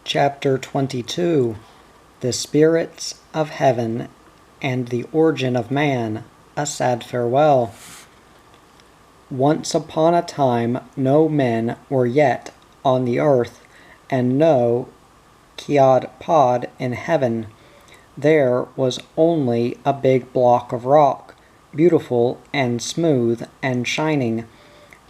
Chapter 22 The Spirits of Heaven and the Origin of Man, a Sad Farewell. Once upon a time no men were yet on the earth, and no Kite Pod in heaven. There was only a big block of rock, beautiful and smooth and shining.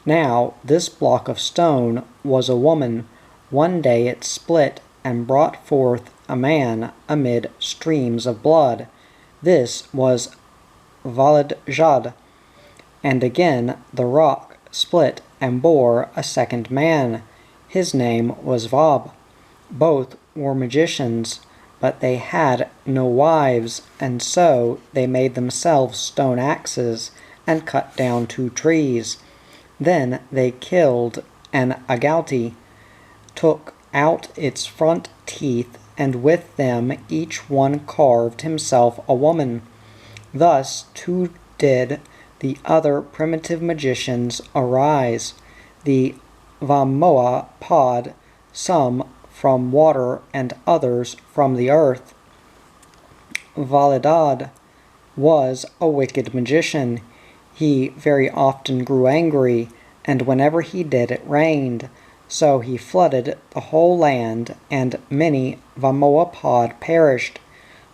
Now this block of stone was a woman. One day it split and brought forth a man amid streams of blood. This was Validjad. And again the rock split and bore a second man. His name was Vab. Both were magicians, but they had no wives, and so they made themselves stone axes and cut down 2 trees. Then they killed an agouti, took out its front teeth, and with them each one carved himself a woman. Thus too did the other primitive magicians arise, the Vamoa Pod, some from water and others from the earth. Validad was a wicked magician. He very often grew angry, and whenever he did it rained. So he flooded the whole land, and many Vamoa Pod perished.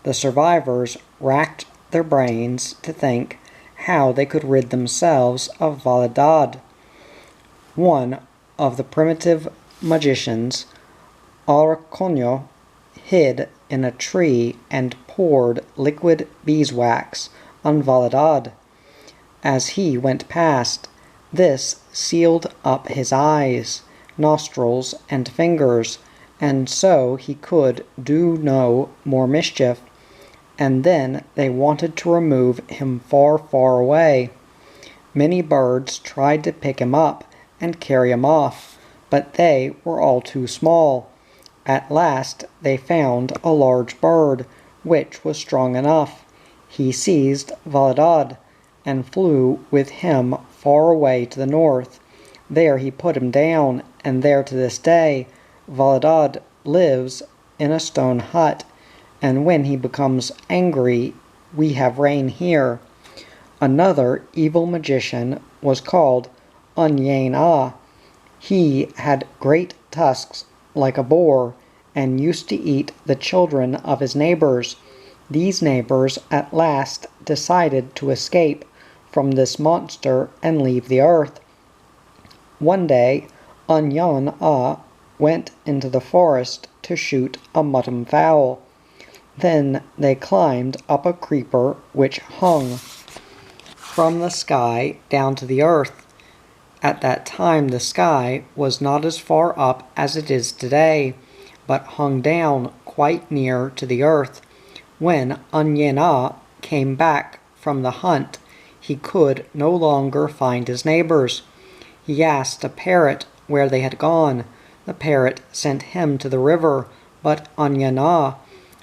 The survivors racked their brains to think how they could rid themselves of Validad. One of the primitive magicians, Araconio, hid in a tree and poured liquid beeswax on Validad. As he went past, this sealed up his eyes, nostrils, and fingers, and so he could do no more mischief. And then they wanted to remove him far, far away. Many birds tried to pick him up and carry him off, but they were all too small. At last they found a large bird, which was strong enough. He seized Validad and flew with him far away to the north. There he put him down, and there to this day Validad lives in a stone hut, and when he becomes angry we have rain here. Another evil magician was called Unyain. He had great tusks like a boar, and used to eat the children of his neighbors. These neighbors at last decided to escape from this monster and leave the earth. One day Unyain went into the forest to shoot a mutton fowl. Then they climbed up a creeper which hung from the sky down to the earth. At that time the sky was not as far up as it is today, but hung down quite near to the earth. When Unyain came back from the hunt, he could no longer find his neighbors. He asked a parrot where they had gone. The parrot sent him to the river, but Unyain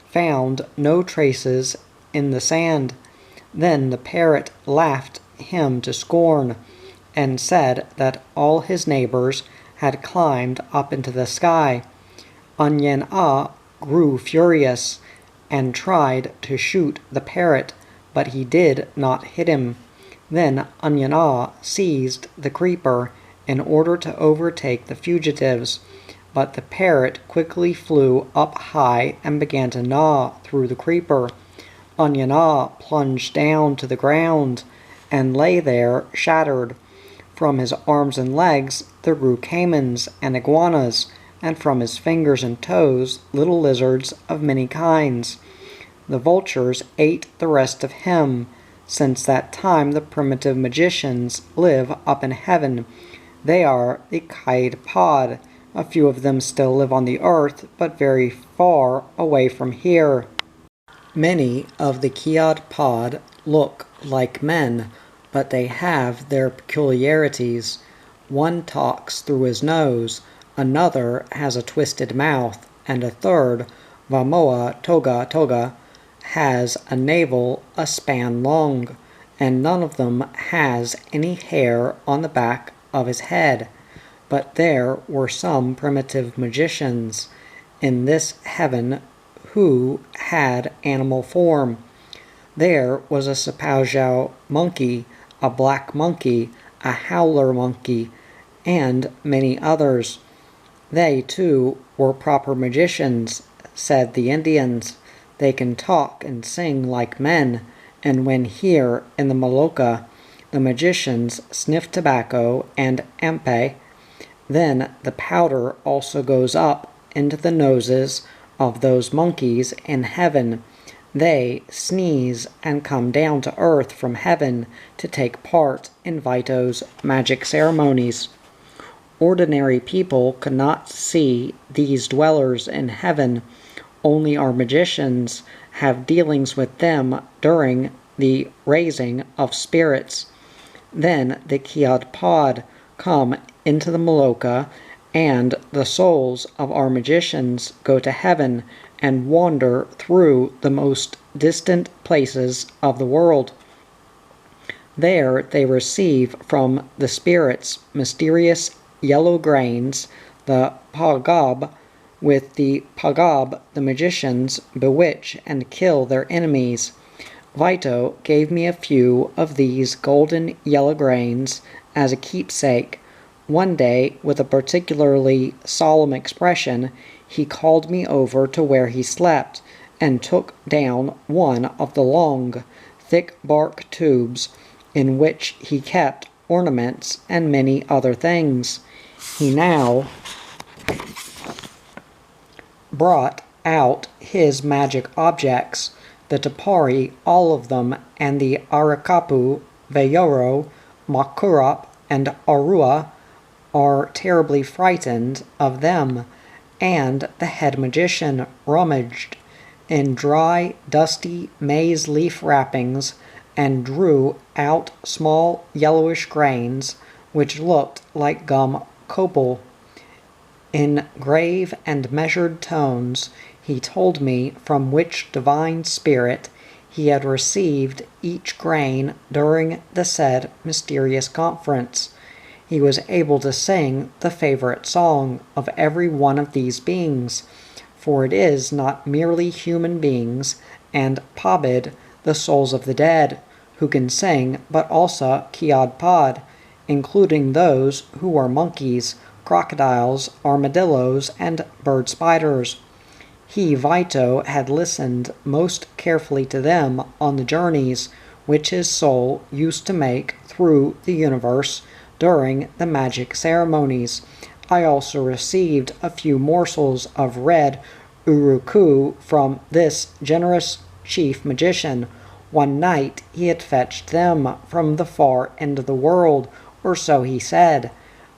found no traces in the sand. Then the parrot laughed him to scorn, and said that all his neighbors had climbed up into the sky. Unyain grew furious, and tried to shoot the parrot, but he did not hit him. Then Unyain seized the creeper in order to overtake the fugitives, but the parrot quickly flew up high and began to gnaw through the creeper. Unyain plunged down to the ground and lay there shattered. From his arms and legs there grew caimans and iguanas, and from his fingers and toes little lizards of many kinds. The vultures ate the rest of him. Since that time the primitive magicians live up in heaven. They are the Kite Pod. A few of them still live on the earth, but very far away from here. Many of the Kite Pod look like men, but they have their peculiarities. One talks through his nose, another has a twisted mouth, and a third, Vamoa Toga, has a navel a span long, and none of them has any hair on the back of his head. But there were some primitive magicians, in this heaven who had animal form. There was a Sapaujiao monkey, a black monkey, a howler monkey, and many others. They, too, were proper magicians, said the Indians. They can talk and sing like men, and when here in the Maloka the magicians sniff tobacco and ampe, then the powder also goes up into the noses of those monkeys in heaven. They sneeze and come down to earth from heaven to take part in Vito's magic ceremonies. Ordinary people could not see these dwellers in heaven. Only our magicians have dealings with them during the raising of spirits. Then the Kite Pod come into the Maloka, and the souls of our magicians go to heaven and wander through the most distant places of the world. There they receive from the spirits mysterious yellow grains, the pagab. With the pagab the magicians bewitch and kill their enemies. Vito gave me a few of these golden yellow grains as a keepsake. One day, with a particularly solemn expression, he called me over to where he slept, and took down one of the long, thick bark tubes in which he kept ornaments and many other things. He now brought out his magic objects, the Tapari, all of them, and the Arakapu, Veyoro, Makurap, and Arua are terribly frightened of them, and the head magician rummaged in dry, dusty maize leaf wrappings and drew out small yellowish grains which looked like gum copal. In grave and measured tones he told me from which divine spirit he had received each grain during the said mysterious conference. He was able to sing the favorite song of every one of these beings, for it is not merely human beings and Pabid, the souls of the dead, who can sing, but also Kite Pod, including those who are monkeys, crocodiles, armadillos, and bird spiders. He, Vito, had listened most carefully to them on the journeys which his soul used to make through the universe during the magic ceremonies. I also received a few morsels of red uruku from this generous chief magician. One night he had fetched them from the far end of the world, or so he said.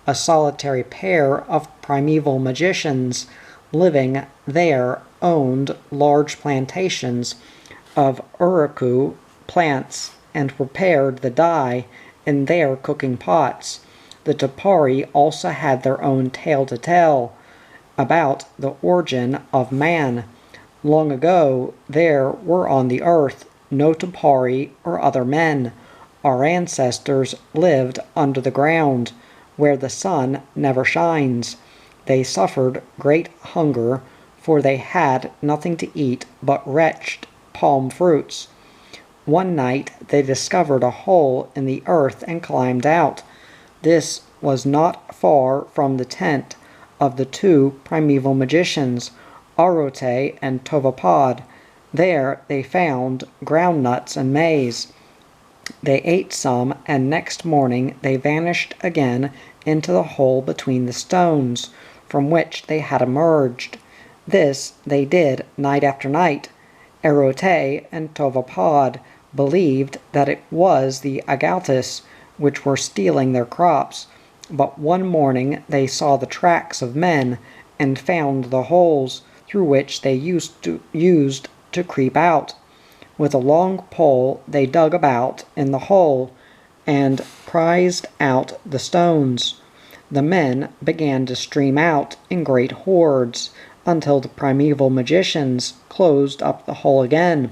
A solitary pair of primeval magicians living there owned large plantations of uruku plants and prepared the dye in their cooking pots. The Tapari also had their own tale to tell about the origin of man. Long ago there were on the earth no Tapari or other men. Our ancestors lived under the ground, where the sun never shines. They suffered great hunger, for they had nothing to eat but wretched palm fruits. One night they discovered a hole in the earth and climbed out. This was not far from the tent of the two primeval magicians, Arote and Tovapod. There they found ground nuts and maize. They ate some, and next morning they vanished again into the hole between the stones, from which they had emerged. This they did night after night. Arote and Tovapod believed that it was the Agautis which were stealing their crops, but one morning they saw the tracks of men, and found the holes through which they used to creep out. With a long pole they dug about in the hole, and prized out the stones. The men began to stream out in great hordes, until the primeval magicians closed up the hole again.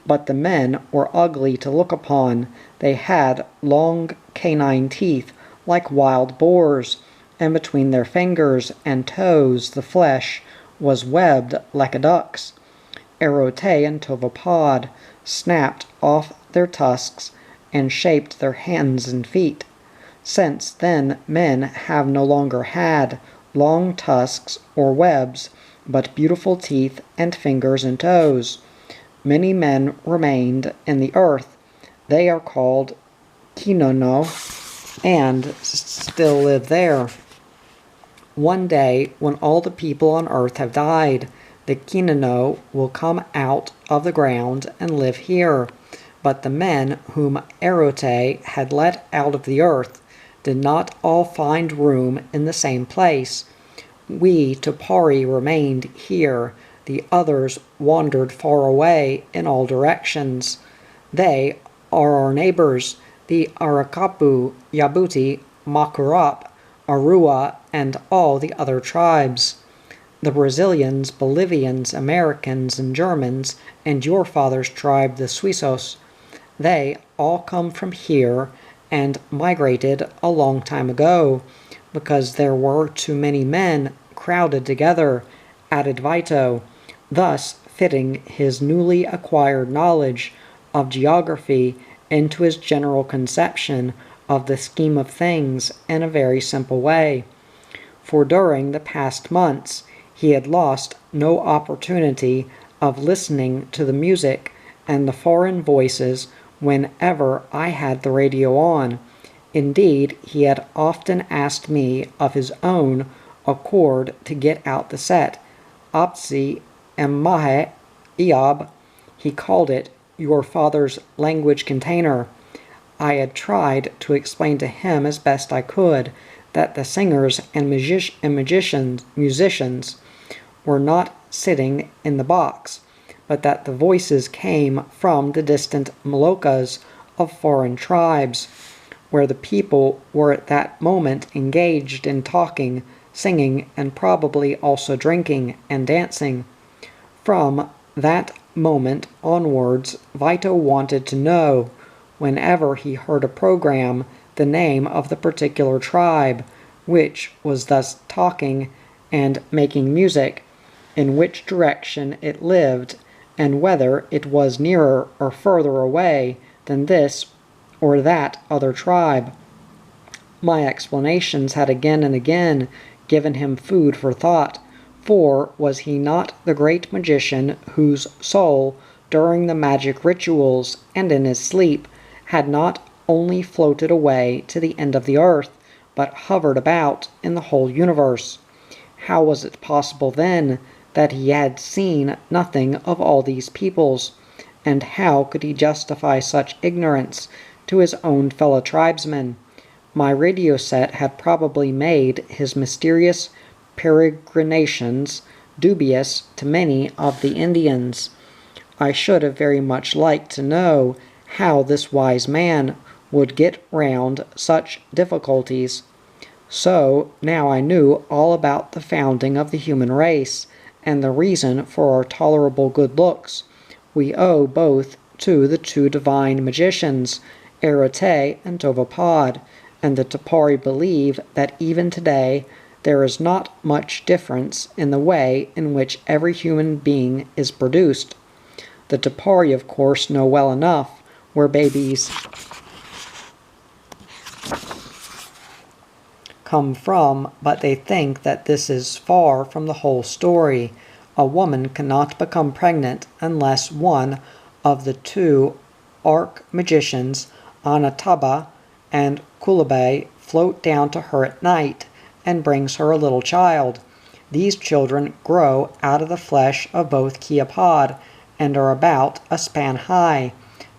But the men were ugly to look upon. They had long canine teeth like wild boars, and between their fingers and toes the flesh was webbed like a duck's. Erote and Tovapod snapped off their tusks and shaped their hands and feet. Since then men have no longer had long tusks or webs, but beautiful teeth and fingers and toes. Many men remained in the earth. They are called Kinono and still live there. One day, when all the people on earth have died, the Kinono will come out of the ground and live here. But the men whom Erote had let out of the earth did not all find room in the same place. We Tapari remained here. The others wandered far away in all directions. They are our neighbors, the Arakapu, Yabuti, Makurap, Arua, and all the other tribes. The Brazilians, Bolivians, Americans, and Germans, and your father's tribe, the Suizos. They all come from here and migrated a long time ago, because there were too many men crowded together, added Vito, thus fitting his newly acquired knowledge of geography into his general conception of the scheme of things in a very simple way. For during the past months he had lost no opportunity of listening to the music and the foreign voices whenever I had the radio on. Indeed, he had often asked me of his own accord to get out the set, Apsi Emahe Iab, he called it, your father's language container. I had tried to explain to him as best I could that the singers and musicians were not sitting in the box, but that the voices came from the distant Moluccas of foreign tribes, where the people were at that moment engaged in talking, singing, and probably also drinking and dancing. From that moment onwards, Vito wanted to know, whenever he heard a program, the name of the particular tribe, which was thus talking and making music, in which direction it lived, and whether it was nearer or further away than this or that other tribe. My explanations had again and again given him food for thought, for was he not the great magician whose soul, during the magic rituals and in his sleep, had not only floated away to the end of the earth, but hovered about in the whole universe? How was it possible then that he had seen nothing of all these peoples, and how could he justify such ignorance to his own fellow tribesmen? My radio set had probably made his mysterious peregrinations dubious to many of the Indians. I should have very much liked to know how this wise man would get round such difficulties. So now I knew all about the founding of the human race, and the reason for our tolerable good looks. We owe both to the two divine magicians, Erote and Tovapod, and the Tapari believe that even today there is not much difference in the way in which every human being is produced. The Tapari, of course, know well enough where babies come from, but they think that this is far from the whole story. A woman cannot become pregnant unless one of the two arch-magicians, Anataba and Kulabe, float down to her at night and brings her a little child. These children grow out of the flesh of both Kite Pod and are about a span high.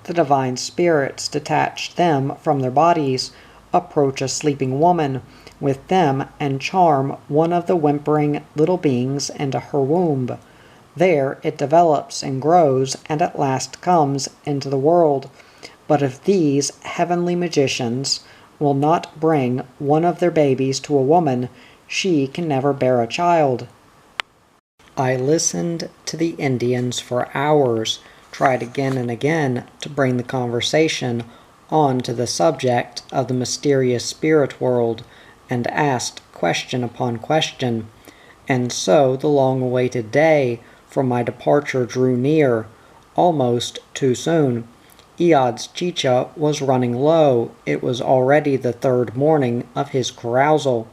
The divine spirits detach them from their bodies, approach a sleeping woman with them, and charm one of the whimpering little beings into her womb. There it develops and grows, and at last comes into the world. But if these heavenly magicians will not bring one of their babies to a woman, she can never bear a child. I listened to the Indians for hours, tried again and again to bring the conversation on to the subject of the mysterious spirit world, and asked question upon question. And so the long-awaited day for my departure drew near, almost too soon. Iad's chicha was running low. It was already the third morning of his carousal.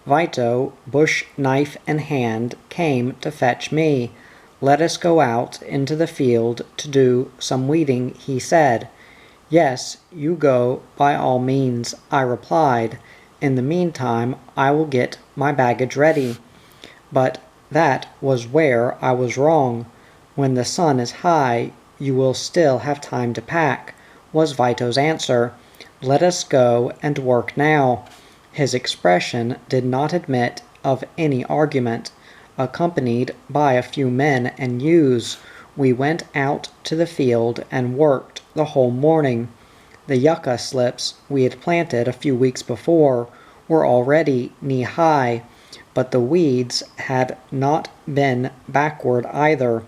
Vito, bush knife in hand, came to fetch me. "Let us go out into the field to do some weeding," he said. "Yes, you go by all means," I replied. "In the meantime I will get my baggage ready." But that was where I was wrong. "When the sun is high, you will still have time to pack," was Vito's answer. "Let us go and work now." His expression did not admit of any argument. Accompanied by a few men and youths, we went out to the field and worked the whole morning. The yucca slips we had planted a few weeks before were already knee-high, but the weeds had not been backward either,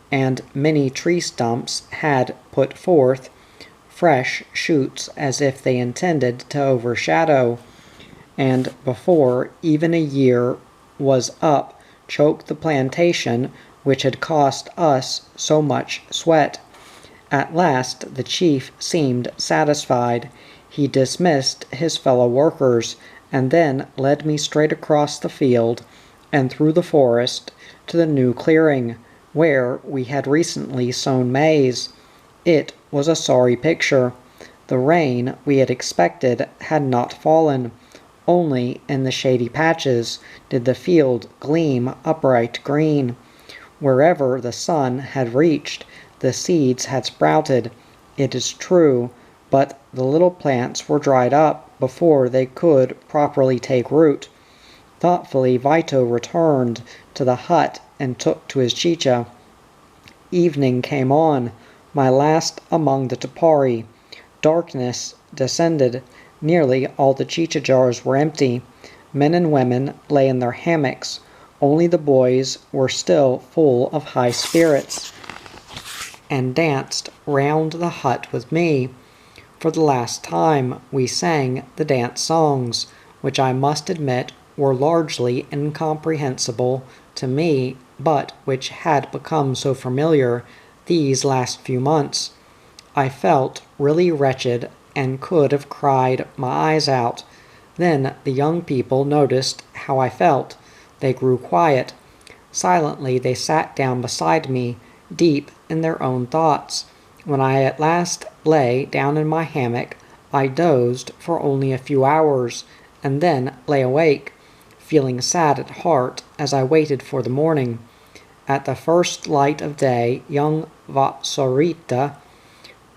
and many tree stumps had put forth fresh shoots as if they intended to overshadow, and before even a year was up choked the plantation which had cost us so much sweat. At last the chief seemed satisfied. He dismissed his fellow workers, and then led me straight across the field and through the forest to the new clearing, where we had recently sown maize. It was a sorry picture. The rain we had expected had not fallen. Only in the shady patches did the field gleam a bright green. Wherever the sun had reached, the seeds had sprouted, it is true, but the little plants were dried up before they could properly take root. Thoughtfully Vito returned to the hut and took to his chicha. Evening came on, my last among the Tapari. Darkness descended. Nearly all the chicha jars were empty. Men and women lay in their hammocks. Only the boys were still full of high spirits, and danced round the hut with me. For the last time we sang the dance songs, which I must admit were largely incomprehensible to me, but which had become so familiar these last few months. I felt really wretched and could have cried my eyes out. Then the young people noticed how I felt. They grew quiet. Silently they sat down beside me, deep in their own thoughts. When I at last lay down in my hammock, I dozed for only a few hours, and then lay awake, feeling sad at heart as I waited for the morning. At the first light of day, young Vatsorita,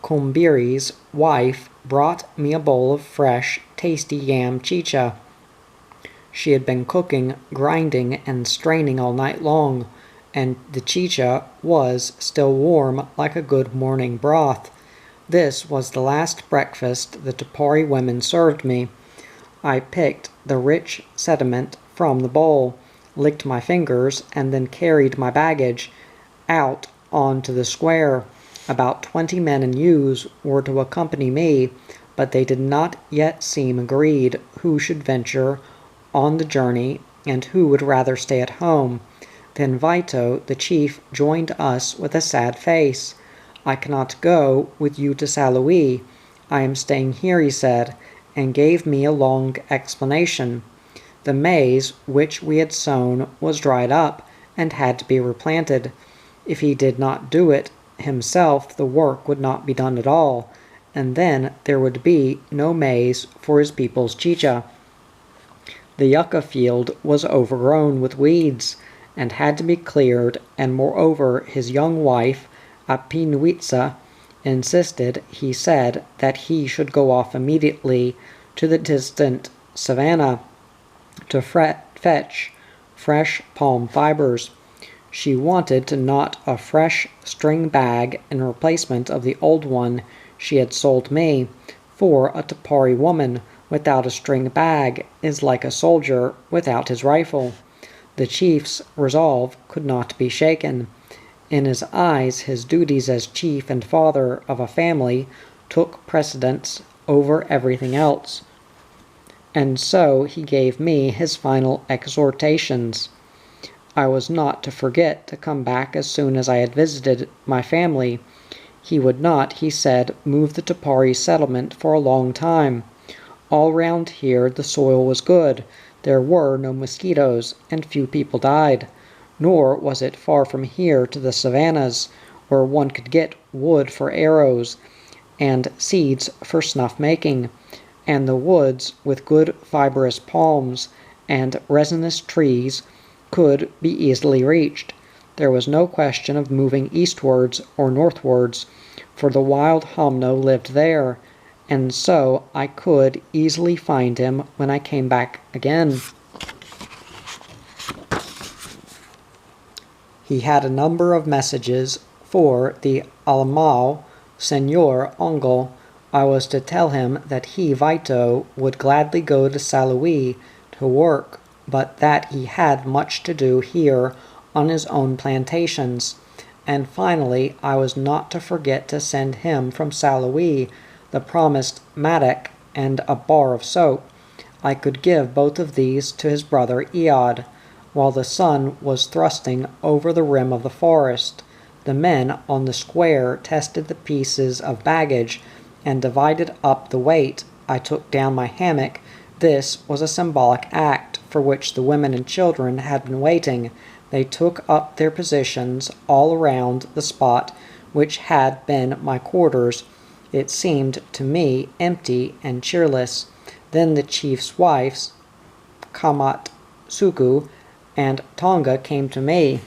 Kumbiri's wife, brought me a bowl of fresh, tasty yam chicha. She had been cooking, grinding, and straining all night long, and the chicha was still warm like a good morning broth. This was the last breakfast the Tapari women served me. I picked the rich sediment from the bowl, licked my fingers, and then carried my baggage out onto the square. About 20 men and youths were to accompany me, but they did not yet seem agreed who should venture on the journey and who would rather stay at home. Then Vito, the chief, joined us with a sad face. "I cannot go with you to Salouie. I am staying here," he said, and gave me a long explanation. The maize which we had sown was dried up and had to be replanted. If he did not do it himself, the work would not be done at all, and then there would be no maize for his people's chicha. The yucca field was overgrown with weeds, and had to be cleared, and moreover his young wife, Apinuitsa, insisted, he said, that he should go off immediately to the distant savannah to fetch fresh palm fibers. She wanted to knot a fresh string bag in replacement of the old one she had sold me, for a Tapari woman without a string bag is like a soldier without his rifle. The chief's resolve could not be shaken. In his eyes his duties as chief and father of a family took precedence over everything else. And so he gave me his final exhortations. I was not to forget to come back as soon as I had visited my family. He would not, he said, move the Tapari settlement for a long time. All round here the soil was good, there were no mosquitoes, and few people died. Nor was it far from here to the savannas, where one could get wood for arrows, and seeds for snuff-making, and the woods with good fibrous palms and resinous trees could be easily reached. There was no question of moving eastwards or northwards, for the wild homno lived there, and so I could easily find him when I came back again. He had a number of messages for the Alamao, Senor Ongle. I was to tell him that he, Vito, would gladly go to Salouy to work, but that he had much to do here on his own plantations. And finally, I was not to forget to send him from Salouy the promised mattock and a bar of soap. I could give both of these to his brother Eod. While the sun was thrusting over the rim of the forest, the men on the square tested the pieces of baggage and divided up the weight. I took down my hammock. This was a symbolic act for which the women and children had been waiting. They took up their positions all around the spot which had been my quarters. It seemed to me empty and cheerless. Then the chief's wives, Kamatsuku and Tonga, came to me.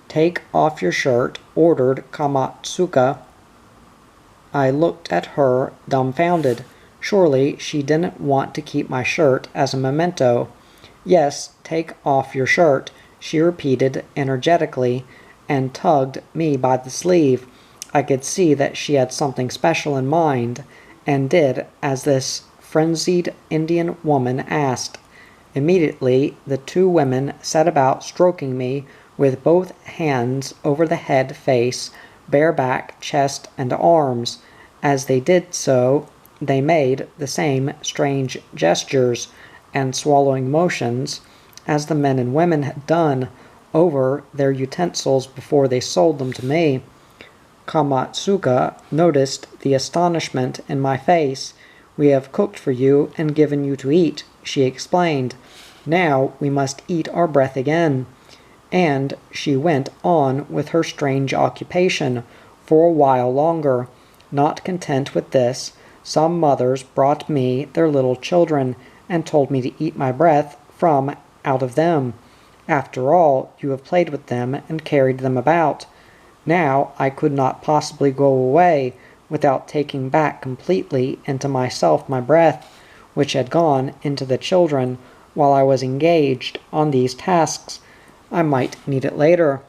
"Take off your shirt," ordered Kamatsuka. I looked at her, dumbfounded. Surely she didn't want to keep my shirt as a memento. "Yes, take off your shirt," she repeated energetically, and tugged me by the sleeve. I could see that she had something special in mind, and did as this frenzied Indian woman asked. Immediately the two women set about stroking me with both hands over the head, face, bare back, chest, and arms. As they did so, they made the same strange gestures and swallowing motions as the men and women had done over their utensils before they sold them to me. Kamatsuka noticed the astonishment in my face. "We have cooked for you and given you to eat," she explained. "Now we must eat our breath again." And she went on with her strange occupation for a while longer. Not content with this, some mothers brought me their little children and told me to eat my breath from out of them. "After all, you have played with them and carried them about." Now I could not possibly go away without taking back completely into myself my breath, which had gone into the children while I was engaged on these tasks. I might need it later.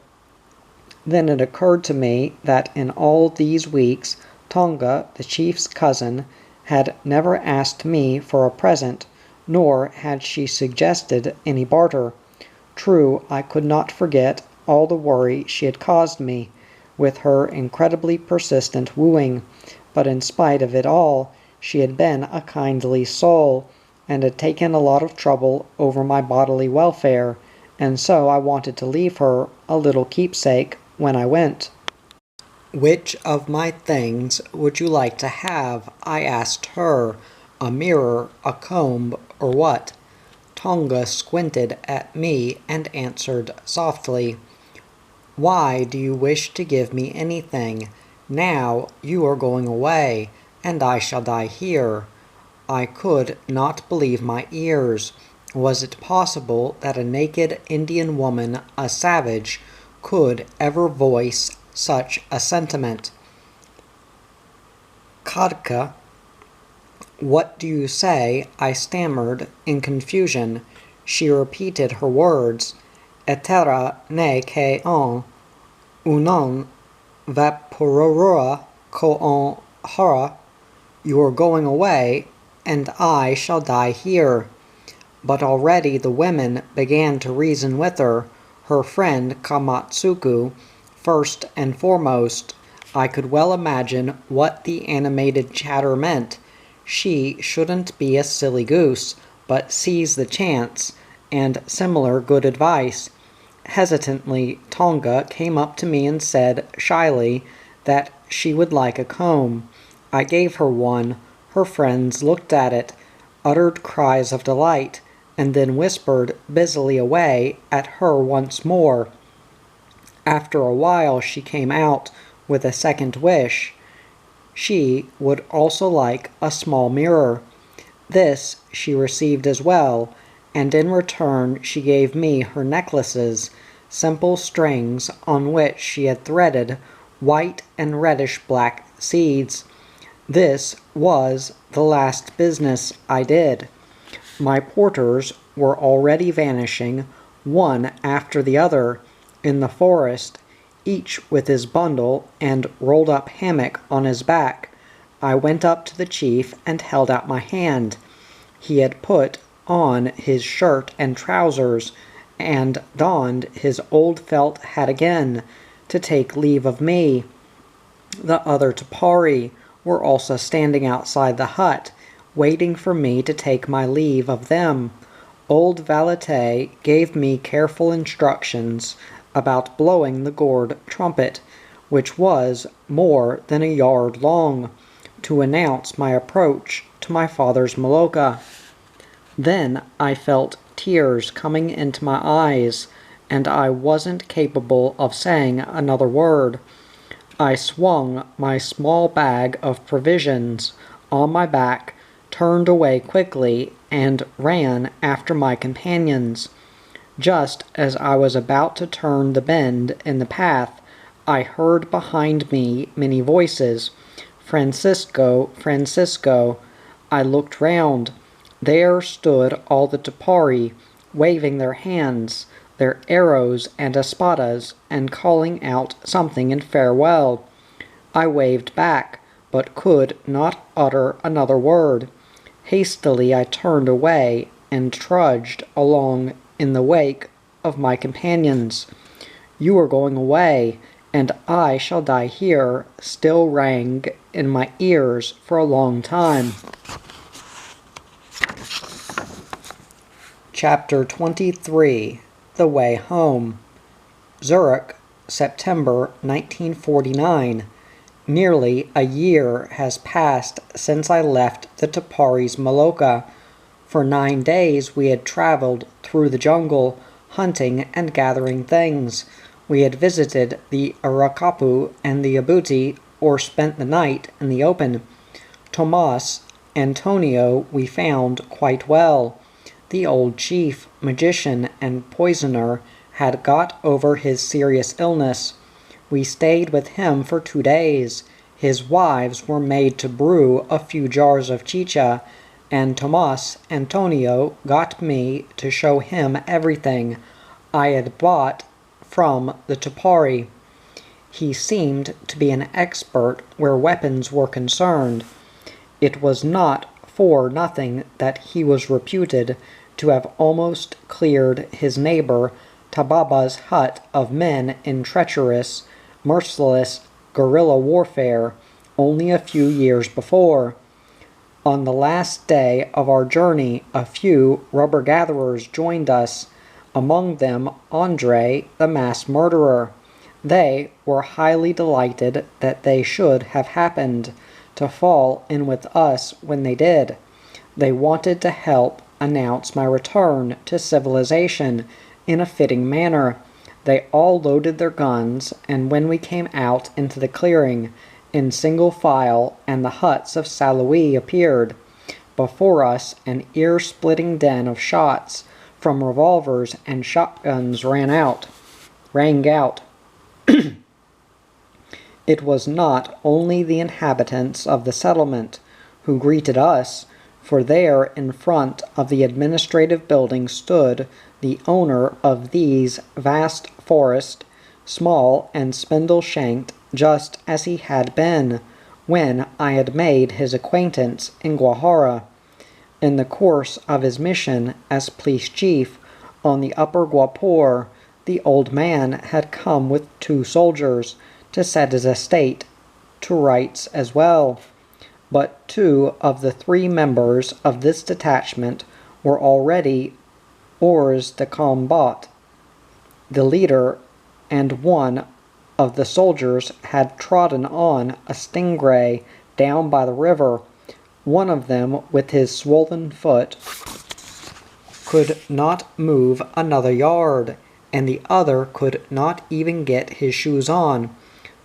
Then it occurred to me that in all these weeks Tonga, the chief's cousin, had never asked me for a present, nor had she suggested any barter. True, I could not forget all the worry she had caused me with her incredibly persistent wooing, but in spite of it all, she had been a kindly soul, and had taken a lot of trouble over my bodily welfare, and so I wanted to leave her a little keepsake when I went. "Which of my things would you like to have?" I asked her. "A mirror, a comb, or what?" Tonga squinted at me and answered softly, "Why do you wish to give me anything? Now you are going away, and I shall die here." I could not believe my ears. Was it possible that a naked Indian woman, a savage, could ever voice such a sentiment? "Kadka, what do you say?" I stammered in confusion. She repeated her words. "Etera ne que on unon vaporora ko on hara." You are going away, and I shall die here. But already the women began to reason with her. Her friend Kamatsuku, first and foremost. I could well imagine what the animated chatter meant. She shouldn't be a silly goose, but seize the chance, and similar good advice. Hesitantly, Tonga came up to me and said, shyly, that she would like a comb. I gave her one. Her friends looked at it, uttered cries of delight, and then whispered busily away at her once more. After a while she came out with a second wish. She would also like a small mirror. This she received as well, and in return she gave me her necklaces, simple strings on which she had threaded white and reddish-black seeds. This was the last business I did. My porters were already vanishing, one after the other, in the forest, each with his bundle and rolled-up hammock on his back. I went up to the chief and held out my hand. He had put on his shirt and trousers, and donned his old felt hat again, to take leave of me. The other Tapari were also standing outside the hut, waiting for me to take my leave of them. Old Valete gave me careful instructions about blowing the gourd trumpet, which was more than a yard long, to announce my approach to my father's Maloka. Then I felt tears coming into my eyes, and I wasn't capable of saying another word. I swung my small bag of provisions on my back, turned away quickly, and ran after my companions. Just as I was about to turn the bend in the path, I heard behind me many voices. "Francisco, Francisco!" I looked round. There stood all the Tapari, waving their hands, their arrows and espadas, and calling out something in farewell. I waved back, but could not utter another word. Hastily I turned away and trudged along in the wake of my companions. "You are going away, and I shall die here," still rang in my ears for a long time. Chapter 23. The Way Home. Zurich, September 1949. Nearly a year has passed since I left the Tapari's Maloka. For 9 days we had traveled through the jungle, hunting and gathering things. We had visited the Arakapu and the Abuti, or spent the night in the open. Tomas Antonio we found quite well. The old chief, magician, and poisoner had got over his serious illness. We stayed with him for 2 days. His wives were made to brew a few jars of chicha, and Tomas Antonio got me to show him everything I had bought from the Tapari. He seemed to be an expert where weapons were concerned. It was not for nothing that he was reputed to have almost cleared his neighbor Tababa's hut of men in treacherous, merciless guerrilla warfare only a few years before. On the last day of our journey, a few rubber gatherers joined us, among them Andre, the mass murderer. They were highly delighted that they should have happened to fall in with us when they did. They wanted to help announce my return to civilization in a fitting manner. They all loaded their guns, and when we came out into the clearing, in single file, and the huts of Saloui appeared, before us an ear-splitting din of shots from revolvers and shotguns rang out. It was not only the inhabitants of the settlement who greeted us, for there in front of the administrative building stood the owner of these vast forests, small and spindle-shanked just as he had been when I had made his acquaintance in Guajara. In the course of his mission as police chief on the upper Guapor, the old man had come with 2 soldiers to set his estate to rights as well. But 2 of the 3 members of this detachment were already hors de combat. The leader and one of the soldiers had trodden on a stingray down by the river. One of them, with his swollen foot, could not move another yard, and the other could not even get his shoes on.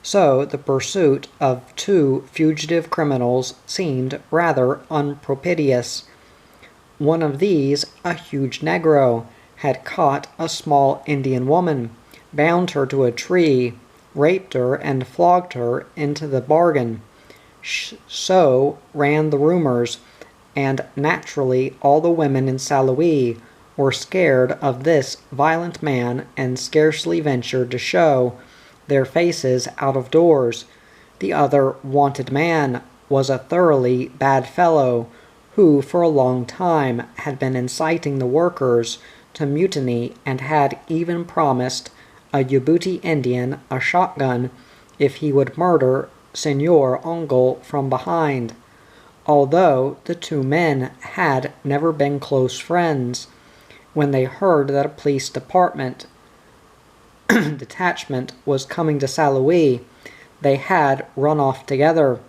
So the pursuit of two fugitive criminals seemed rather unpropitious. One of these, a huge negro, had caught a small Indian woman, bound her to a tree, raped her, and flogged her into the bargain. So ran the rumors, and naturally all the women in Salouie were scared of this violent man and scarcely ventured to show their faces out of doors. The other wanted man was a thoroughly bad fellow, who for a long time had been inciting the workers to mutiny and had even promised a Ujibwe Indian a shotgun if he would murder Senor Ongle from behind. Although the two men had never been close friends, when they heard that a police detachment was coming to Salouie, they had run off together,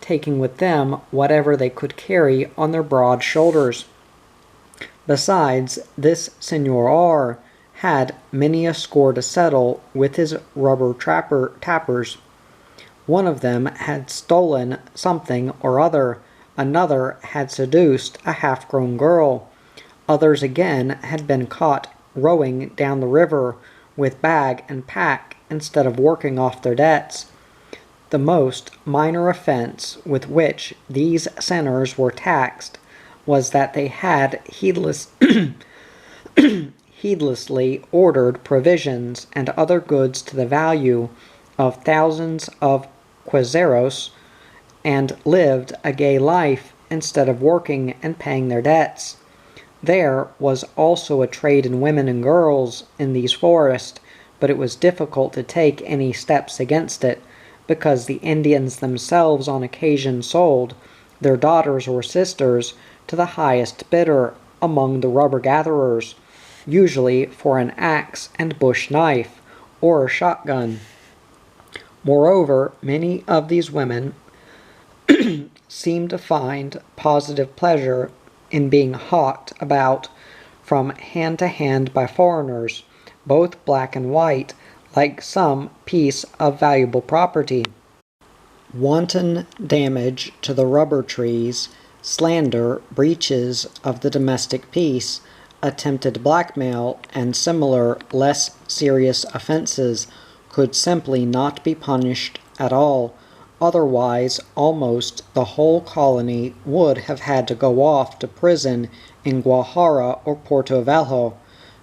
taking with them whatever they could carry on their broad shoulders. Besides, this Senor R. had many a score to settle with his rubber tappers. One of them had stolen something or other, another had seduced a half-grown girl, others again had been caught rowing down the river with bag and pack instead of working off their debts. The most minor offense with which these sinners were taxed was that they had heedlessly ordered provisions and other goods to the value of thousands of cueros, and lived a gay life instead of working and paying their debts. There was also a trade in women and girls in these forests, but it was difficult to take any steps against it, because the Indians themselves on occasion sold their daughters or sisters to the highest bidder among the rubber gatherers, usually for an axe and bush knife, or a shotgun. Moreover, many of these women seemed to find positive pleasure in being hawked about from hand to hand by foreigners, both black and white, like some piece of valuable property. Wanton damage to the rubber trees, slander, breaches of the domestic peace, attempted blackmail, and similar less serious offenses could simply not be punished at all. Otherwise, almost the whole colony would have had to go off to prison in Guajara or Porto Velho.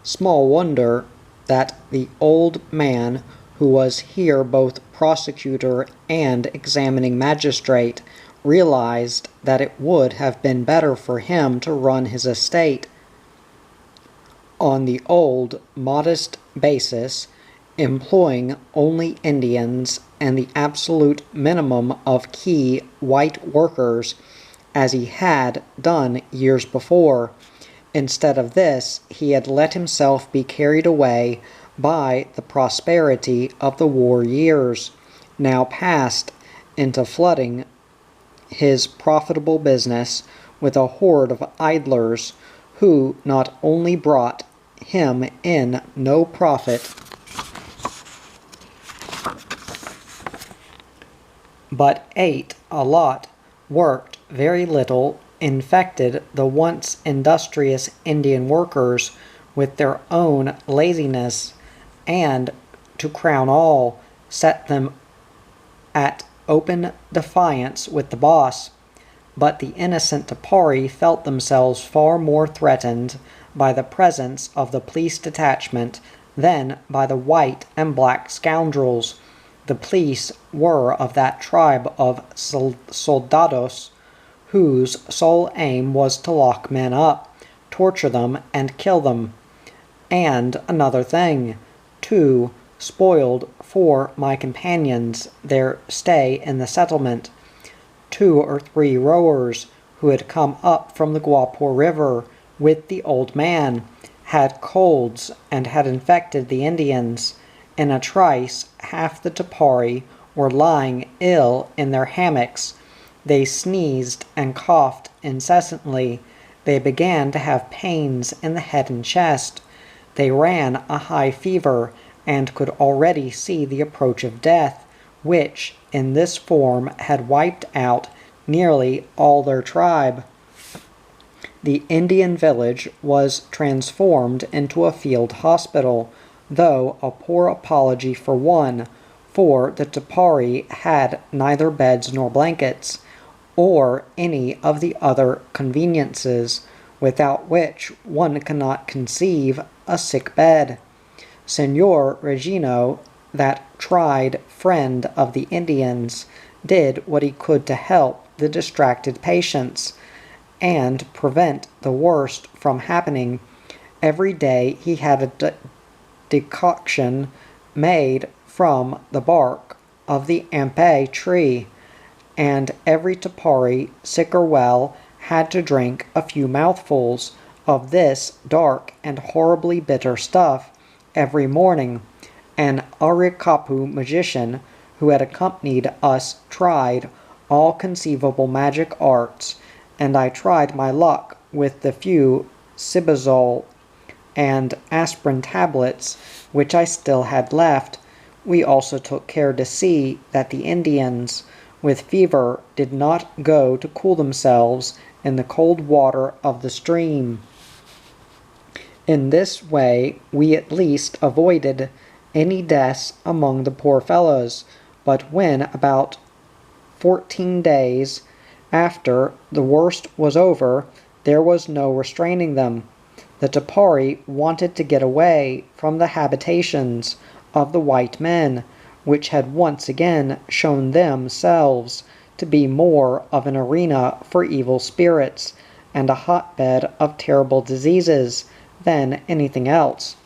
Small wonder that the old man, who was here both prosecutor and examining magistrate, realized that it would have been better for him to run his estate on the old, modest basis, employing only Indians and the absolute minimum of key white workers, as he had done years before. Instead of this, he had let himself be carried away by the prosperity of the war years, now passed, into flooding his profitable business with a horde of idlers who not only brought him in no profit, but ate a lot, worked very little, infected the once industrious Indian workers with their own laziness, and, to crown all, set them at open defiance with the boss. But the innocent Tapari felt themselves far more threatened by the presence of the police detachment than by the white and black scoundrels. The police were of that tribe of soldados whose sole aim was to lock men up, torture them, and kill them. And another thing, too, spoiled for my companions their stay in the settlement. 2 or 3 rowers who had come up from the Guapore River with the old man had colds and had infected the Indians. In a trice, half the Tapari were lying ill in their hammocks. They sneezed and coughed incessantly. They began to have pains in the head and chest. They ran a high fever, and could already see the approach of death, which, in this form, had wiped out nearly all their tribe. The Indian village was transformed into a field hospital, though a poor apology for one, for the Tapari had neither beds nor blankets, or any of the other conveniences, without which one cannot conceive a sick bed. Signor Regino, that tried friend of the Indians, did what he could to help the distracted patients, and prevent the worst from happening. Every day he had a decoction made from the bark of the ampe tree, and every Tapari, sick or well, had to drink a few mouthfuls of this dark and horribly bitter stuff every morning. An Arikapu magician who had accompanied us tried all conceivable magic arts, and I tried my luck with the few cibazole and aspirin tablets which I still had left. We also took care to see that the Indians with fever did not go to cool themselves in the cold water of the stream. In this way we at least avoided any deaths among the poor fellows, but when about 14 days after the worst was over, there was no restraining them. The Tapari wanted to get away from the habitations of the white men, which had once again shown themselves to be more of an arena for evil spirits and a hotbed of terrible diseases than anything else.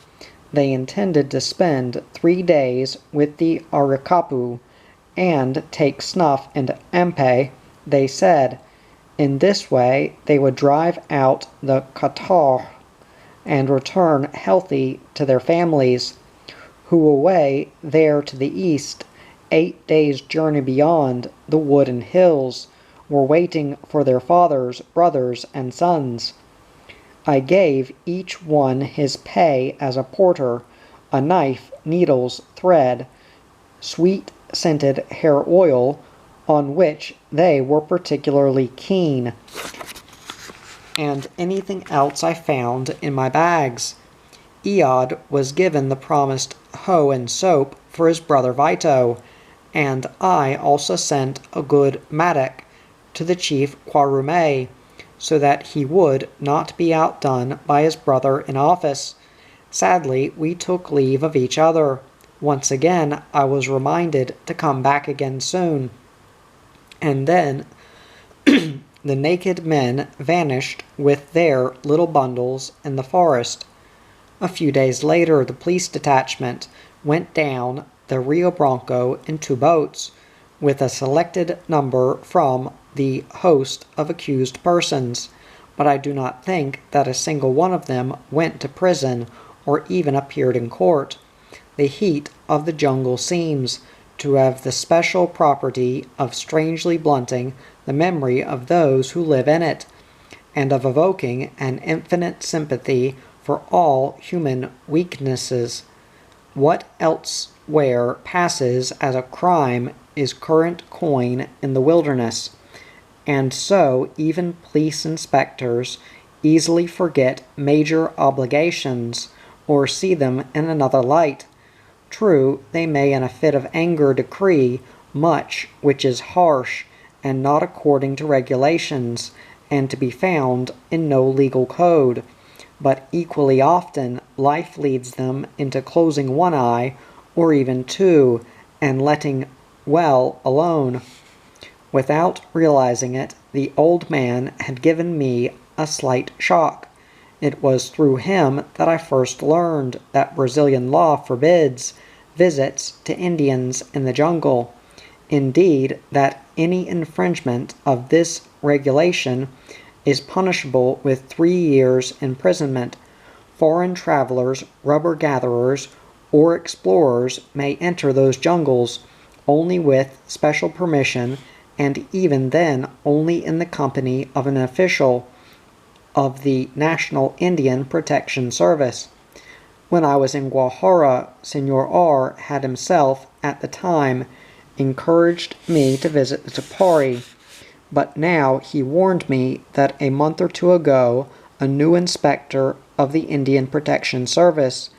They intended to spend 3 days with the Arikapu and take snuff and ampe, they said. In this way they would drive out the Qatar and return healthy to their families, who away there to the east, 8 days' journey beyond the wood and hills, were waiting for their fathers, brothers, and sons. I gave each one his pay as a porter, a knife, needles, thread, sweet-scented hair oil, on which they were particularly keen, and anything else I found in my bags. Eod was given the promised hoe and soap for his brother Vito, and I also sent a good mattock to the chief Quarume, so that he would not be outdone by his brother in office. Sadly, we took leave of each other. Once again I was reminded to come back again soon. And then the naked men vanished with their little bundles in the forest. A few days later the police detachment went down the Rio Branco in 2 boats, with a selected number from the host of accused persons, but I do not think that a single one of them went to prison or even appeared in court. The heat of the jungle seems to have the special property of strangely blunting the memory of those who live in it, and of evoking an infinite sympathy for all human weaknesses. What elsewhere passes as a crime is current coin in the wilderness, and so even police inspectors easily forget major obligations or see them in another light. True, they may in a fit of anger decree much which is harsh and not according to regulations, and to be found in no legal code, but equally often life leads them into closing one eye, or even 2, and letting well alone. Without realizing it, the old man had given me a slight shock. It was through him that I first learned that Brazilian law forbids visits to Indians in the jungle. Indeed, that any infringement of this regulation is punishable with 3 years' imprisonment. Foreign travelers, rubber gatherers, or explorers may enter those jungles only with special permission, and even then only in the company of an official of the National Indian Protection Service. When I was in Guajara, Senor R. had himself, at the time, encouraged me to visit the Tapari, but now he warned me that a month or two ago a new inspector of the Indian Protection Service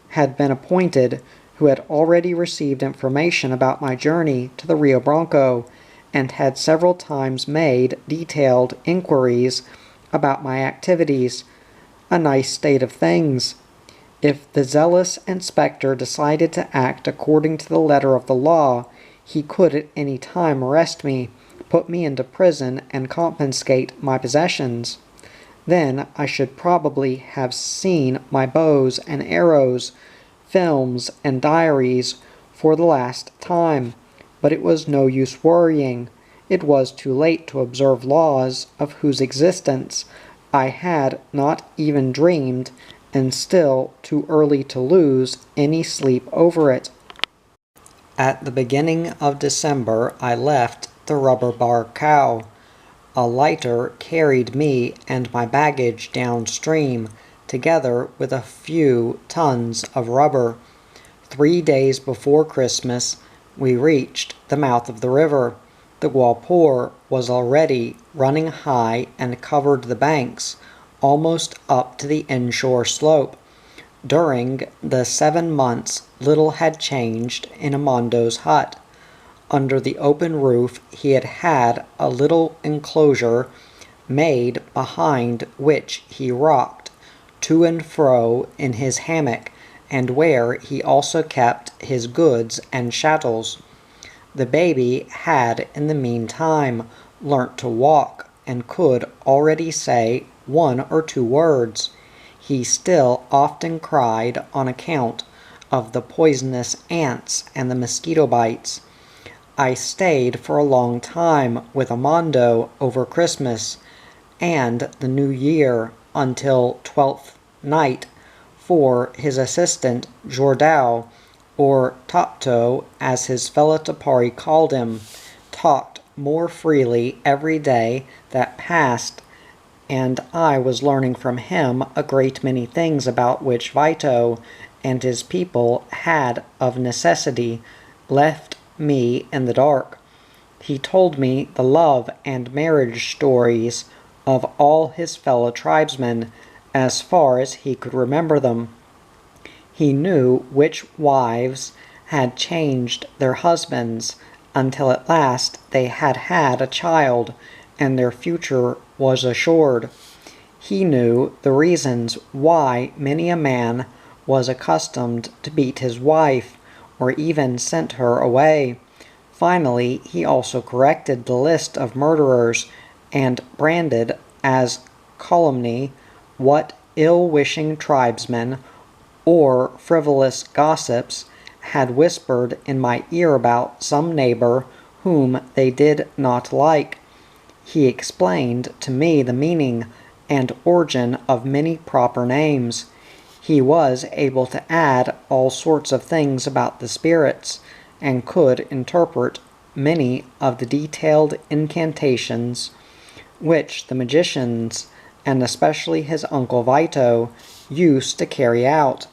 had been appointed, who had already received information about my journey to the Rio Branco and had several times made detailed inquiries about my activities. A nice state of things. If the zealous inspector decided to act according to the letter of the law, he could at any time arrest me, put me into prison, and confiscate my possessions. Then I should probably have seen my bows and arrows, films, and diaries for the last time, but it was no use worrying. It was too late to observe laws of whose existence I had not even dreamed, and still too early to lose any sleep over it. At the beginning of December I left the rubber bar cow. A lighter carried me and my baggage downstream, together with a few tons of rubber. 3 days before Christmas we reached the mouth of the river. The Guapor was already running high and covered the banks, almost up to the inshore slope. During the 7 months little had changed in Amondo's hut. Under the open roof he had had a little enclosure made behind which he rocked to and fro in his hammock, and where he also kept his goods and chattels. The baby had in the meantime learnt to walk, and could already say 1 or 2 words. He still often cried on account of the poisonous ants and the mosquito bites. I stayed for a long time with Amondo over Christmas and the New Year until 12th night, for his assistant Jordao, or Topto as his fellow Tapari called him, talked more freely every day that passed, and I was learning from him a great many things about which Vito and his people had of necessity left me in the dark. He told me the love and marriage stories of all his fellow tribesmen, as far as he could remember them. He knew which wives had changed their husbands, until at last they had had a child, and their future was assured. He knew the reasons why many a man was accustomed to beat his wife, or even sent her away. Finally, he also corrected the list of murderers, and branded as calumny what ill-wishing tribesmen or frivolous gossips had whispered in my ear about some neighbor whom they did not like. He explained to me the meaning and origin of many proper names. He was able to add all sorts of things about the spirits, and could interpret many of the detailed incantations which the magicians, and especially his uncle Vito, used to carry out.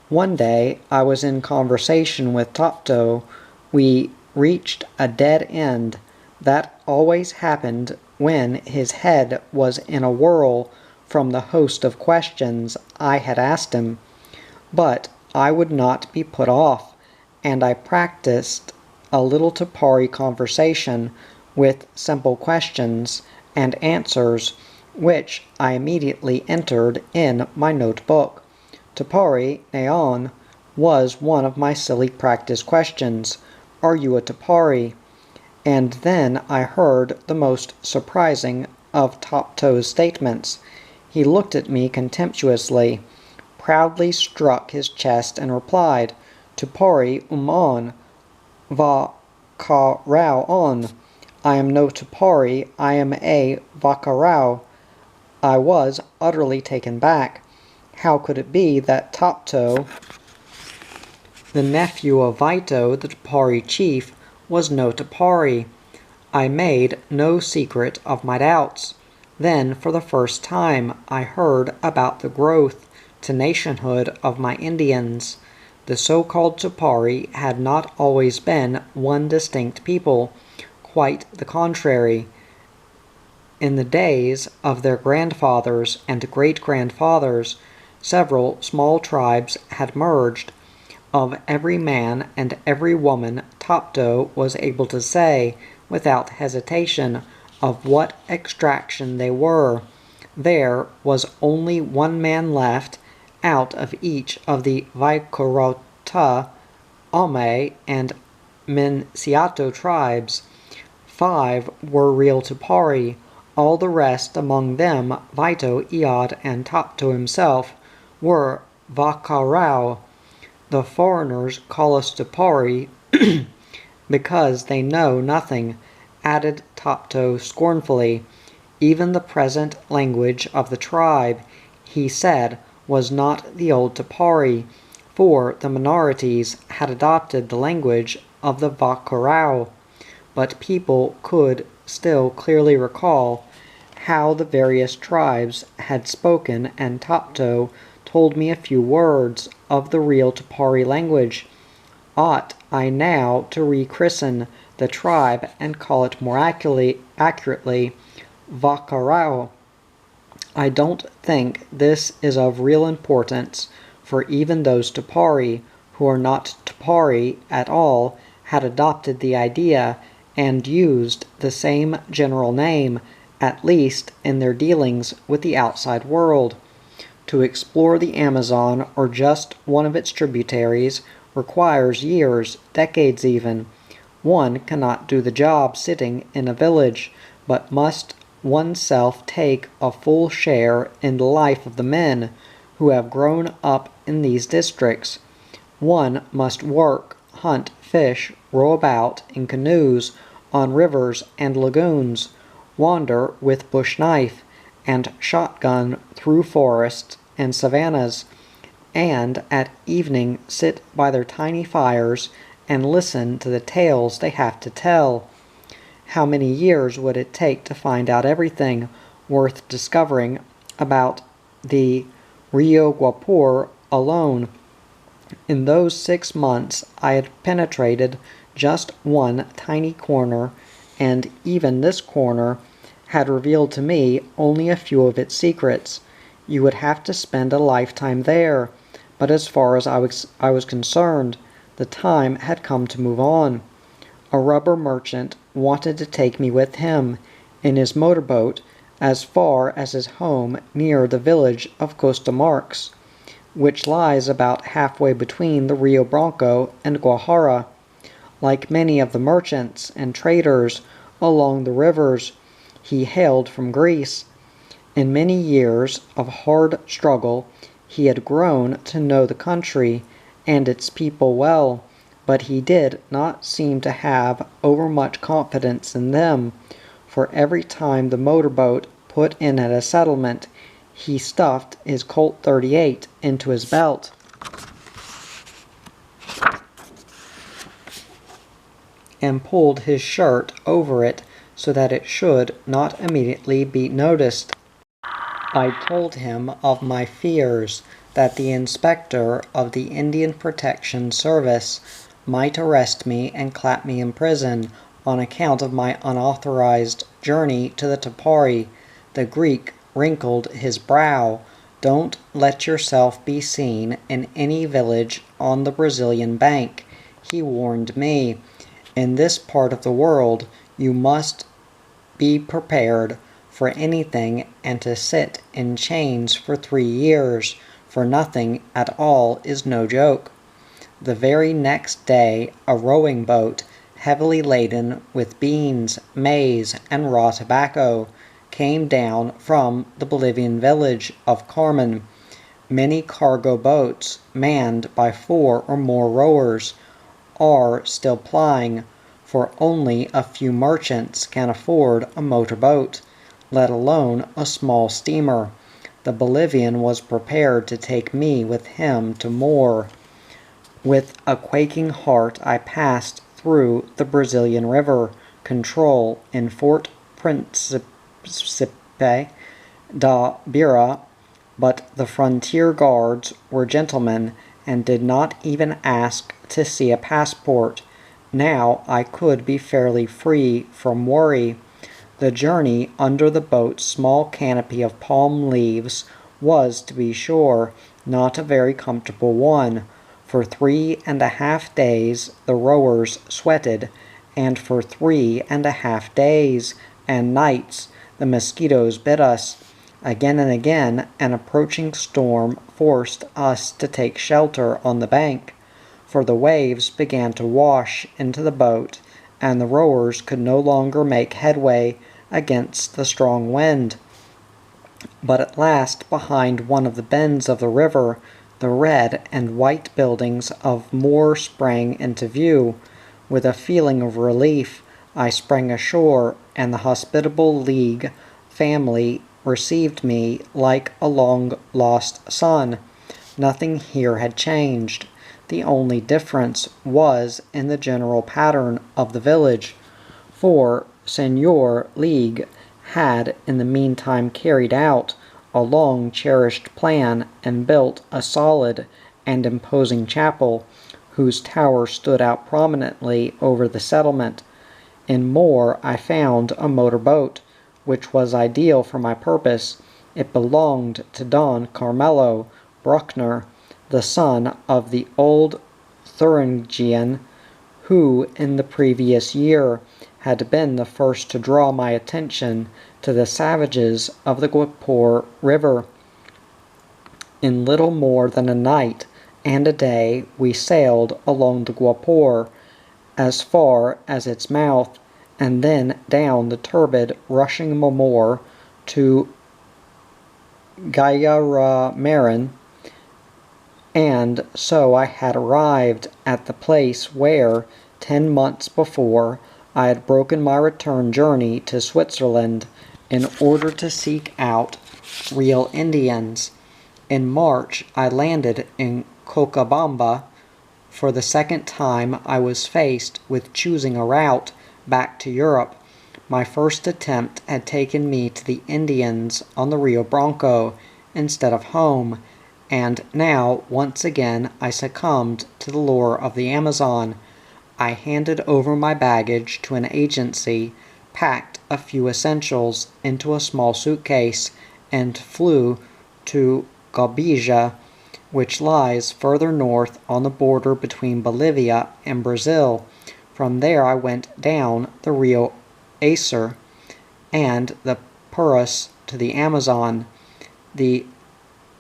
One day I was in conversation with Topto. We reached a dead end. That always happened when his head was in a whirl from the host of questions I had asked him. But I would not be put off, and I practiced a little Tapari conversation with simple questions and answers, which I immediately entered in my notebook. Tapari Neon was one of my silly practice questions. Are you a Tapari? And then I heard the most surprising of Topto's statements. He looked at me contemptuously, proudly struck his chest, and replied, Tapari on, va ka on. I am no Tapari, I am a Vakarao. I was utterly taken back. How could it be that Topto, the nephew of Vito, the Tapari chief, was no Tapari? I made no secret of my doubts. Then, for the first time, I heard about the growth to nationhood of my Indians. The so-called Tapari had not always been one distinct people. Quite the contrary. In the days of their grandfathers and great-grandfathers, several small tribes had merged. Of every man and every woman Topto was able to say, without hesitation, of what extraction they were. There was only one man left out of each of the Vaikorota, Ome, and Minciato tribes. 5 were real Tapari. All the rest, among them Vito, Iod, and Topto himself, were Vakarau. The foreigners call us Tapari because they know nothing, added Topto scornfully. Even the present language of the tribe, he said, was not the old Tapari, for the minorities had adopted the language of the Vakarau. But people could still clearly recall how the various tribes had spoken, and Topto told me a few words of the real Tapari language. Ought I now to rechristen the tribe and call it more accurately Vakarau? I don't think this is of real importance, for even those Tapari who are not Tapari at all had adopted the idea and used the same general name, at least in their dealings with the outside world. To explore the Amazon or just one of its tributaries requires years, decades even. One cannot do the job sitting in a village, but must oneself take a full share in the life of the men who have grown up in these districts. One must work, hunt, fish, row about in canoes on rivers and lagoons, wander with bush knife and shotgun through forests and savannas, and at evening sit by their tiny fires and listen to the tales they have to tell. How many years would it take to find out everything worth discovering about the Rio Guapur alone? In those 6 months I had penetrated just one tiny corner, and even this corner had revealed to me only a few of its secrets. You would have to spend a lifetime there, but as far as I was concerned, the time had come to move on. A rubber merchant wanted to take me with him in his motorboat as far as his home near the village of Costa Marques, which lies about halfway between the Rio Branco and Guajara. Like many of the merchants and traders along the rivers, he hailed from Greece. In many years of hard struggle, he had grown to know the country and its people well, but he did not seem to have overmuch confidence in them, for every time the motorboat put in at a settlement, he stuffed his Colt 38 into his belt and pulled his shirt over it so that it should not immediately be noticed. I told him of my fears that the inspector of the Indian Protection Service might arrest me and clap me in prison on account of my unauthorized journey to the Tapari. The Greek wrinkled his brow. Don't let yourself be seen in any village on the Brazilian bank, he warned me. In this part of the world you must be prepared for anything, and to sit in chains for 3 years for nothing at all is no joke. The very next day a rowing boat, heavily laden with beans, maize, and raw tobacco, came down from the Bolivian village of Carmen. Many cargo boats, manned by 4 or more rowers, are still plying, for only a few merchants can afford a motor boat, let alone a small steamer. the Bolivian was prepared to take me with him to more. With a quaking heart I passed through the Brazilian River Control in Fort Principe da Beira, but the frontier guards were gentlemen and did not even ask to see a passport. Now I could be fairly free from worry. The journey under the boat's small canopy of palm leaves was, to be sure, not a very comfortable one. For 3.5 days the rowers sweated, and for 3.5 days and nights the mosquitoes bit us. Again and again an approaching storm forced us to take shelter on the bank, for the waves began to wash into the boat, and the rowers could no longer make headway against the strong wind. But at last, behind one of the bends of the river, the red and white buildings of Moore sprang into view. With a feeling of relief, I sprang ashore, and the hospitable League family received me like a long-lost son. Nothing here had changed. The only difference was in the general pattern of the village, for Senor League had in the meantime carried out a long-cherished plan and built a solid and imposing chapel, whose tower stood out prominently over the settlement. In Moore I found a motor-boat, which was ideal for my purpose. It belonged to Don Carmelo Bruckner, the son of the old Thuringian, who in the previous year had been the first to draw my attention to the savages of the Guapore River. In little more than a night and a day we sailed along the Guapore as far as its mouth, and then down the turbid, rushing Mamor to Gayaramarin, and so I had arrived at the place where, 10 months before, I had broken my return journey to Switzerland in order to seek out real Indians. In March I landed in Cochabamba. For the second time I was faced with choosing a route back to Europe. My first attempt had taken me to the Indians on the Rio Branco instead of home, and now once again I succumbed to the lure of the Amazon. I handed over my baggage to an agency, packed a few essentials into a small suitcase, and flew to Gobija, which lies further north on the border between Bolivia and Brazil. From there I went down the Rio Acer and the Purus to the Amazon. The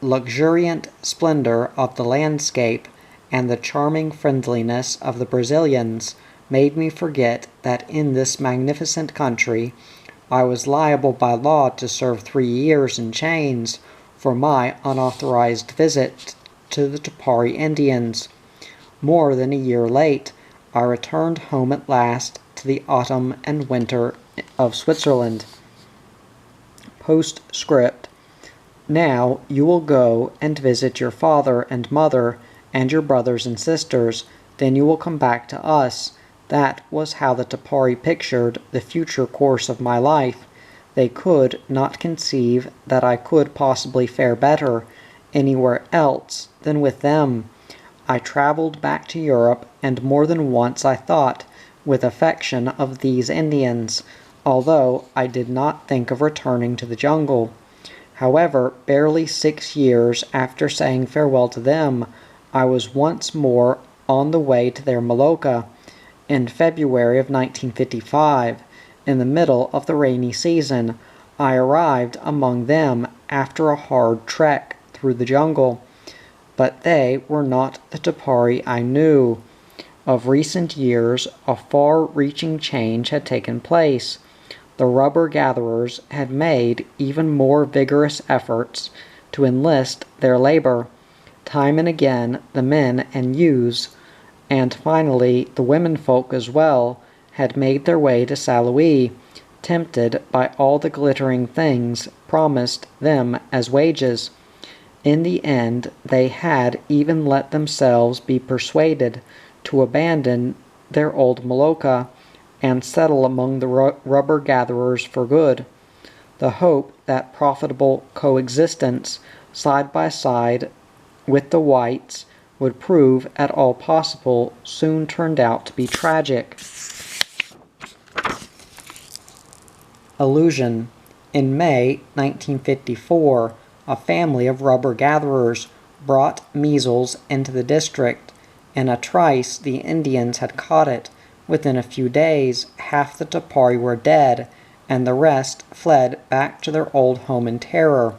luxuriant splendor of the landscape and the charming friendliness of the Brazilians made me forget that in this magnificent country I was liable by law to serve 3 years in chains for my unauthorized visit to the Tapari Indians. More than a year late, I returned home at last to the autumn and winter of Switzerland. Postscript. Now you will go and visit your father and mother and your brothers and sisters, then you will come back to us. That was how the Tapari pictured the future course of my life. They could not conceive that I could possibly fare better anywhere else than with them. I traveled back to Europe, and more than once I thought with affection of these Indians, although I did not think of returning to the jungle. However, barely 6 years after saying farewell to them, I was once more on the way to their Maloca. In February of 1955, in the middle of the rainy season, I arrived among them after a hard trek through the jungle. But they were not the Tapari I knew. Of recent years, a far-reaching change had taken place. The rubber gatherers had made even more vigorous efforts to enlist their labor. Time and again, the men and youths, and finally the womenfolk as well, had made their way to Salouy. tempted by all the glittering things promised them as wages. In the end, they had even let themselves be persuaded to abandon their old Maloka and settle among the rubber gatherers for good. The hope that profitable coexistence side by side with the whites would prove at all possible soon turned out to be tragic. Illusion. In May 1954, a family of rubber gatherers brought measles into the district. In a trice, the Indians had caught it. Within a few days, half the Tapari were dead, and the rest fled back to their old home in terror.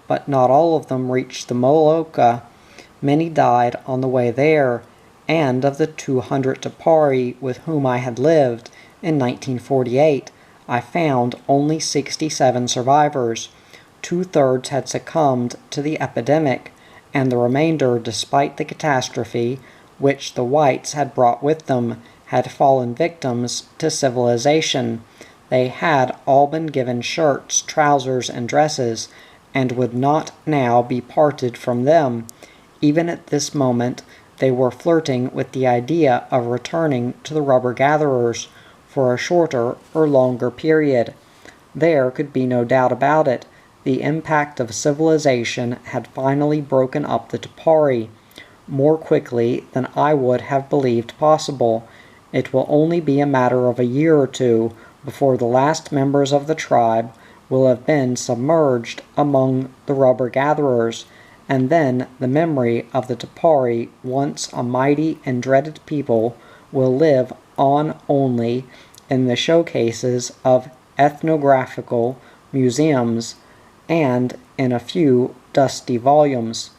But not all of them reached the Maloka. Many died on the way there, and of the 200 Tapari with whom I had lived in 1948, I found only 67 survivors. 2/3 had succumbed to the epidemic, and the remainder, despite the catastrophe which the whites had brought with them, had fallen victims to civilization. They had all been given shirts, trousers, and dresses, and would not now be parted from them. Even at this moment, they were flirting with the idea of returning to the rubber gatherers for a shorter or longer period. There could be no doubt about it. The impact of civilization had finally broken up the Tapari more quickly than I would have believed possible. It will only be a matter of a year or two before the last members of the tribe will have been submerged among the rubber gatherers, and then the memory of the Tapari, once a mighty and dreaded people, will live on only in the showcases of ethnographical museums and in a few dusty volumes.